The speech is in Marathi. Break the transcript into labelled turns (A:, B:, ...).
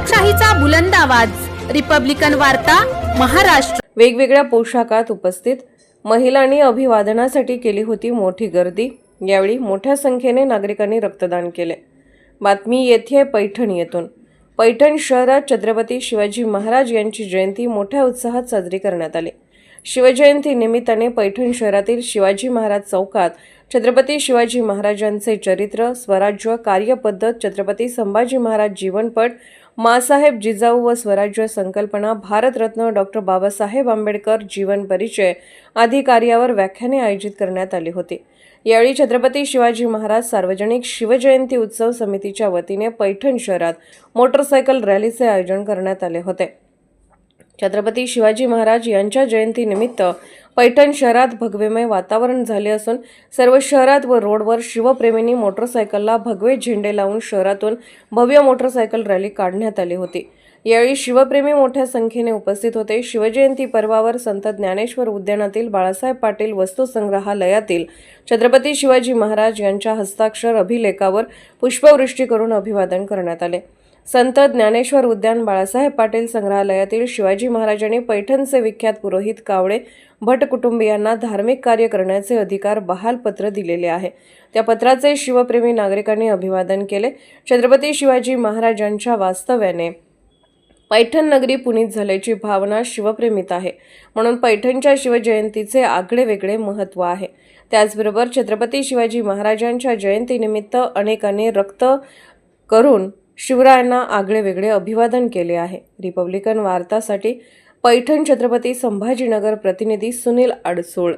A: लोकशाहीचा बुलंद आवाज, रिपब्लिकन वार्ता, महाराष्ट्र।
B: वेगवेगळ्या पोशाखात उपस्थित महिलांनी अभिवादनासाठी केली होती मोठी गर्दी। यावेळी मोठ्या संख्येने नागरिकांनी रक्तदान केले। बातमी येथे पैठण येथून। पैठण शहरात छत्रपती शिवाजी महाराज यांची जयंती मोठ्या उत्साहात साजरी करण्यात आली। शिवजयंती निमित्ताने पैठण शहरातील शिवाजी महाराज चौकात छत्रपती शिवाजी महाराजांचे चरित्र, स्वराज्य, कार्यपद्धत, छत्रपती संभाजी महाराज जीवनपट, माँसाहेब जिजाऊ व स्वराज्य संकल्पना, भारतरत्न डॉक्टर बाबासाहेब आंबेडकर जीवन परिचय आदी कार्यावर व्याख्याने आयोजित करण्यात आली होती। यावेळी छत्रपती शिवाजी महाराज सार्वजनिक शिवजयंती उत्सव समितीच्या वतीने पैठण शहरात मोटरसायकल रॅलीचे आयोजन करण्यात आले होते। छत्रपती शिवाजी महाराज यांच्या जयंतीनिमित्त पैठण शहरात भगवेमय वातावरण झाले असून सर्व शहरात व रोडवर शिवप्रेमींनी मोटरसायकलला भगवे झेंडे लावून शहरातून भव्य मोटरसायकल रॅली काढण्यात आली होती। यावेळी शिवप्रेमी मोठ्या संख्येने उपस्थित होते। शिवजयंती पर्वावर संत ज्ञानेश्वर उद्यानातील बाळासाहेब पाटील वस्तुसंग्रहालयातील छत्रपती शिवाजी महाराज यांच्या हस्ताक्षर अभिलेखावर पुष्पवृष्टी करून अभिवादन करण्यात आले। संत ज्ञानेश्वर उद्यान बाळासाहेब पाटील संग्रहालयातील शिवाजी महाराजांनी पैठणचे विख्यात पुरोहित कावळे भट कुटुंबियांना धार्मिक कार्य करण्याचे अधिकार बहाल पत्र दिलेले आहे। त्या पत्राचे शिवप्रेमी नागरिकांनी अभिवादन केले। छत्रपती शिवाजी महाराजांच्या वास्तव्याने पैठण नगरी पुनीत झाल्याची भावना शिवप्रेमीत आहे, म्हणून पैठणच्या शिवजयंतीचे आगळे वेगळे महत्त्व आहे। त्याचबरोबर छत्रपती शिवाजी महाराजांच्या जयंतीनिमित्त अनेकांनी रक्त करून शिवरायांना आगळे वेगळे अभिवादन केले आहे। रिपब्लिकन वार्तासाठी पैठण छत्रपती संभाजीनगर प्रतिनिधी सुनील अडसूळ।